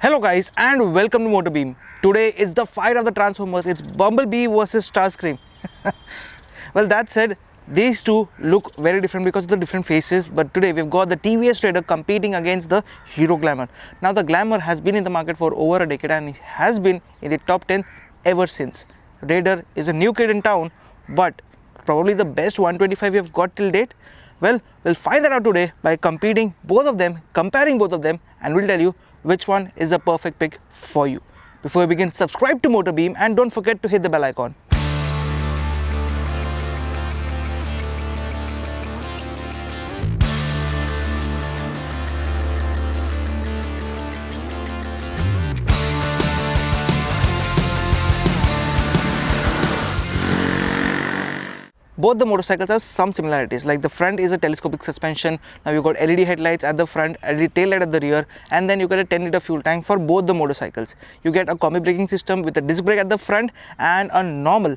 Hello guys and welcome to MotorBeam. Today is the fight of the Transformers. It's Bumblebee versus Starscream. Well, that said, these two look very different because of the different faces, but today we've got the TVS Raider competing against the Hero Glamour. Now the Glamour has been in the market for over a decade and it has been in the top 10 ever since. Raider is a new kid in town, but probably the best 125 we've got till date. Well, we'll find that out today by comparing both of them, and we'll tell you which one is the perfect pick for you. Before we begin, subscribe to MotorBeam and don't forget to hit the bell icon. Both the motorcycles have some similarities, like the front is a telescopic suspension. Now you've got LED headlights at the front, LED tail light at the rear, and then you get a 10-liter fuel tank for both the motorcycles. You get a combi braking system with a disc brake at the front and a normal,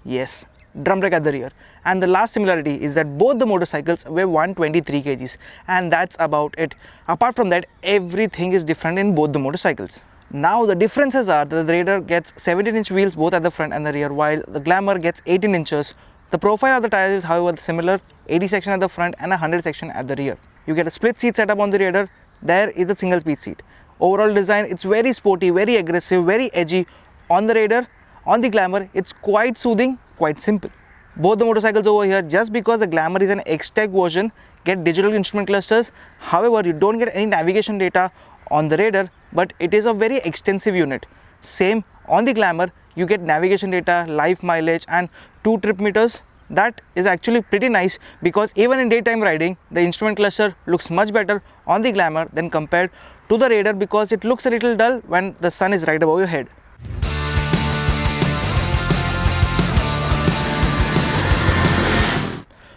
yes, drum brake at the rear. And the last similarity is that both the motorcycles weigh 123 kgs, and that's about it. Apart from that, everything is different in both the motorcycles. Now the differences are that the Raider gets 17-inch wheels both at the front and the rear, while the Glamour gets 18 inches. The profile of the tires is however similar, 80 section at the front and a 100 section at the rear. You get a split seat setup on the Raider, there is a single speed seat. Overall design, it's very sporty, very aggressive, very edgy on the Raider. On the Glamour, it's quite soothing, quite simple. Both the motorcycles over here, just because the Glamour is an X-Tec version, get digital instrument clusters. However, you don't get any navigation data on the Raider, but it is a very extensive unit. Same on the Glamour, you get navigation data, life mileage and 2 trip meters. That is actually pretty nice because even in daytime riding, the instrument cluster looks much better on the Glamour than compared to the Raider because it looks a little dull when the sun is right above your head.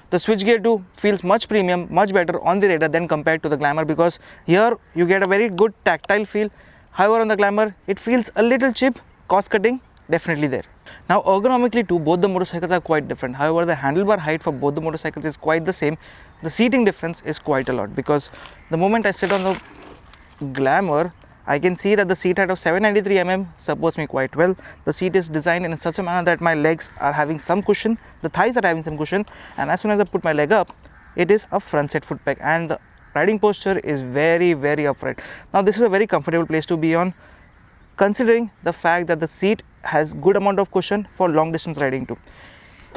The switchgear too feels much premium, much better on the Raider than compared to the Glamour because here you get a very good tactile feel. However, on the Glamour, it feels a little cheap, cost cutting definitely there. Now ergonomically too, both the motorcycles are quite different. However, the handlebar height for both the motorcycles is quite the same. The seating difference is quite a lot because the moment I sit on the Glamour, I can see that the seat height of 793 mm supports me quite well. The seat is designed in such a manner that my legs are having some cushion, the thighs are having some cushion, and as soon as I put my leg up, it is a front set foot peg and the riding posture is very upright. Now this is a very comfortable place to be on, considering the fact that the seat has good amount of cushion for long distance riding too.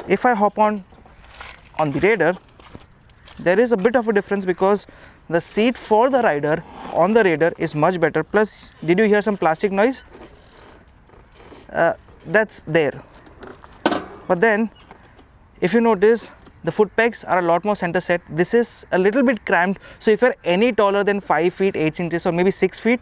If I hop on the Raider, there is a bit of a difference because the seat for the rider on the Raider is much better. Plus, did you hear some plastic noise? That's there. But then, if you notice, the foot pegs are a lot more center set. This is a little bit cramped. So if you're any taller than 5 feet 8 inches or maybe 6 feet,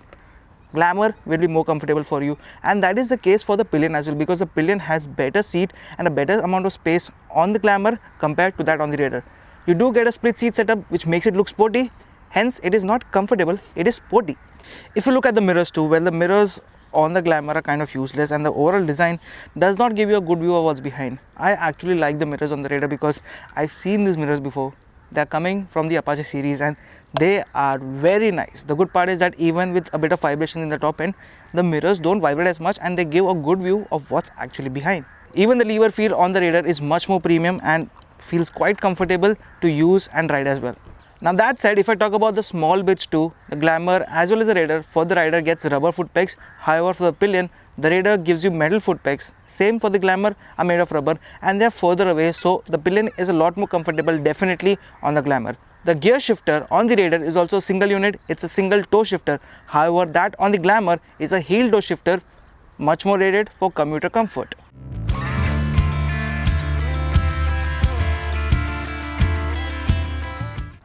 Glamour will be more comfortable for you, and that is the case for the pillion as well because the pillion has better seat and a better amount of space on the Glamour compared to that on the Raider. You do get a split seat setup which makes it look sporty, hence it is not comfortable, it is sporty. If you look at the mirrors too, well, the mirrors on the Glamour are kind of useless and the overall design does not give you a good view of what's behind. I actually like the mirrors on the Raider because I've seen these mirrors before. They're coming from the Apache series and they are very nice. The good part is that even with a bit of vibration in the top end, the mirrors don't vibrate as much and they give a good view of what's actually behind. Even the lever feel on the Raider is much more premium and feels quite comfortable to use and ride as well. Now that said, if I talk about the small bits too, the Glamour as well as the Raider, for the Rider gets rubber foot pegs. However, for the pillion, the Raider gives you metal foot pegs. Same for the Glamour, are made of rubber and they are further away, so the pillion is a lot more comfortable definitely on the Glamour. The gear shifter on the Raider is also a single unit, it's a single toe shifter. However, that on the Glamour is a heel toe shifter, much more rated for commuter comfort.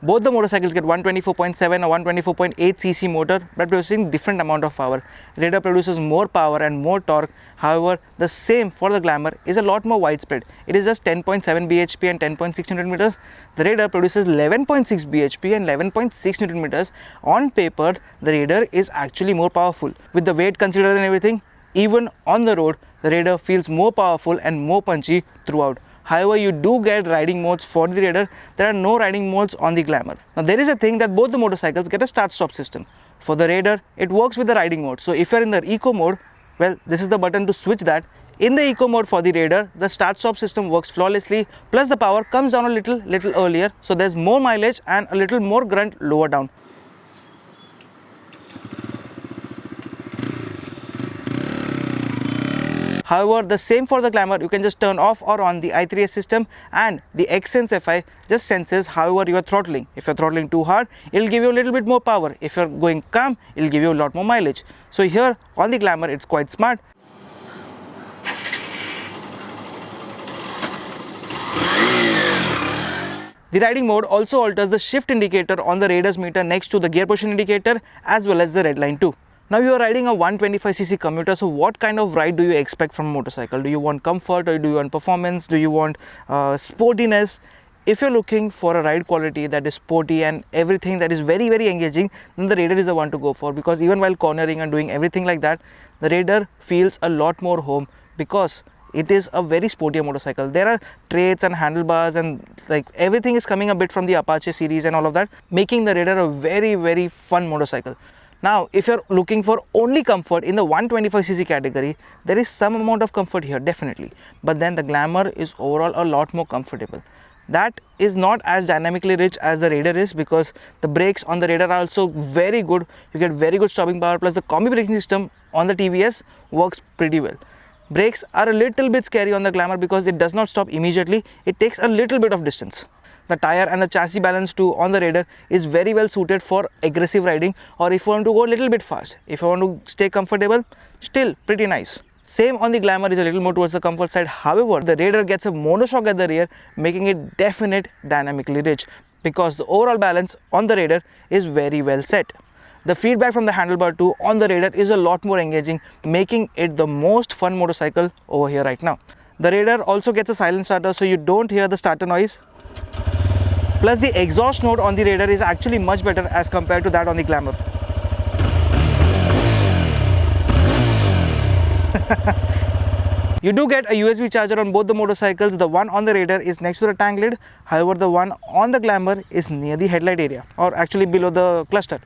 Both the motorcycles get 124.7 or 124.8 cc motor but producing different amount of power. Raider produces more power and more torque. However, the same for the Glamour is a lot more widespread. It is just 10.7 bhp and 10.6 Newton meters. The Raider produces 11.6 bhp and 11.6 Newton meters. On paper, the Raider is actually more powerful. With the weight considered and everything, even on the road, the Raider feels more powerful and more punchy throughout. However, you do get riding modes for the Raider. There are no riding modes on the Glamour. Now, there is a thing that both the motorcycles get a start-stop system. For the Raider, it works with the riding mode. So if you're in the eco mode, well, this is the button to switch that. In the eco mode for the Raider, the start-stop system works flawlessly, plus the power comes down a little earlier, so there's more mileage and a little more grunt lower down. However, the same for the Glamour, you can just turn off or on the i3S system, and the X-Sense FI just senses however you are throttling. If you're throttling too hard, it'll give you a little bit more power. If you're going calm, it'll give you a lot more mileage. So here on the Glamour, it's quite smart. The riding mode also alters the shift indicator on the Raider's meter next to the gear position indicator as well as the red line too. Now you are riding a 125cc commuter, so what kind of ride do you expect from a motorcycle? Do you want comfort, or do you want performance? Do you want sportiness? If you're looking for a ride quality that is sporty and everything that is very engaging, then the Raider is the one to go for, because even while cornering and doing everything like that, the Raider feels a lot more home because it is a very sporty motorcycle. There are traits and handlebars and like everything is coming a bit from the Apache series and all of that, making the Raider a very fun motorcycle. Now, if you're looking for only comfort in the 125cc category, there is some amount of comfort here, definitely. But then the Glamour is overall a lot more comfortable. That is not as dynamically rich as the Raider is, because the brakes on the Raider are also very good. You get very good stopping power, plus the combi braking system on the TVS works pretty well. Brakes are a little bit scary on the Glamour because it does not stop immediately. It takes a little bit of distance. The tire and the chassis balance too on the Raider is very well suited for aggressive riding, or if you want to go a little bit fast. If you want to stay comfortable, still pretty nice. Same on the Glamour is a little more towards the comfort side. However, the Raider gets a monoshock at the rear, making it definite dynamically rich, because the overall balance on the Raider is very well set. The feedback from the handlebar too on the Raider is a lot more engaging, making it the most fun motorcycle over here right now. The Raider also gets a silent starter, so you don't hear the starter noise. Plus the exhaust note on the Raider is actually much better as compared to that on the Glamour. You do get a USB charger on both the motorcycles. The one on the Raider is next to the tank lid. However, the one on the Glamour is near the headlight area, or actually below the cluster.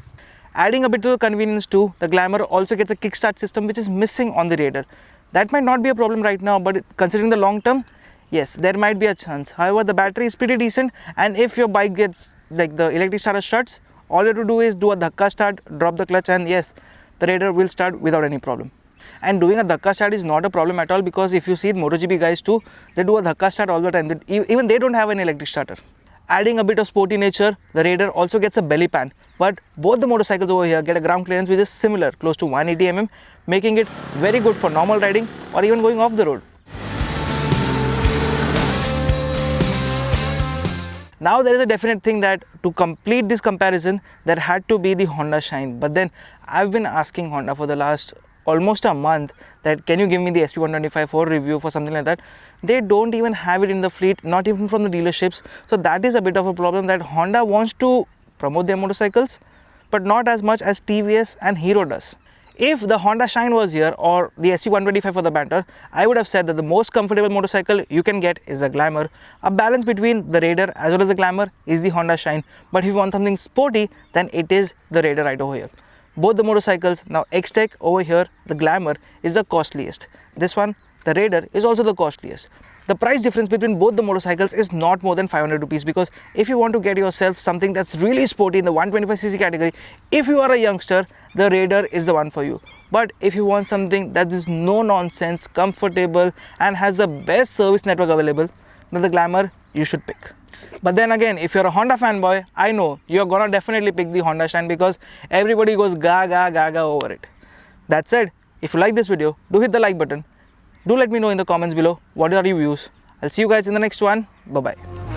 Adding a bit to the convenience too, the Glamour also gets a kickstart system which is missing on the Raider. That might not be a problem right now, but considering the long term, yes, there might be a chance. However, the battery is pretty decent, and if your bike gets like the electric starter shuts, all you have to do is do a dhakka start, drop the clutch, and yes, the Raider will start without any problem. And doing a dhakka start is not a problem at all, because if you see the MotoGP guys too, they do a dhakka start all the time. Even they don't have an electric starter. Adding a bit of sporty nature, the Raider also gets a belly pan, but both the motorcycles over here get a ground clearance which is similar, close to 180 mm, making it very good for normal riding or even going off the road. Now there is a definite thing that to complete this comparison, there had to be the Honda Shine. But then I've been asking Honda for the last almost a month that can you give me the SP125 for review for something like that. They don't even have it in the fleet, not even from the dealerships. So that is a bit of a problem, that Honda wants to promote their motorcycles, but not as much as TVS and Hero does. If the Honda Shine was here, or the SP125 for the banter, I would have said that the most comfortable motorcycle you can get is the Glamour. A balance between the Raider as well as the Glamour is the Honda Shine. But if you want something sporty, then it is the Raider right over here. Both the motorcycles, now X-Tec over here, the Glamour is the costliest. This one, the Raider, is also the costliest. The price difference between both the motorcycles is not more than 500 rupees, because if you want to get yourself something that's really sporty in the 125cc category, if you are a youngster, the Raider is the one for you. But if you want something that is no nonsense, comfortable and has the best service network available, then the Glamour you should pick. But then again, if you're a Honda fanboy, I know you're gonna definitely pick the Honda Shine, because everybody goes gaga over it. That said, if you like this video, do hit the like button. Do let me know in the comments below what are your views. I'll see you guys in the next one. Bye bye.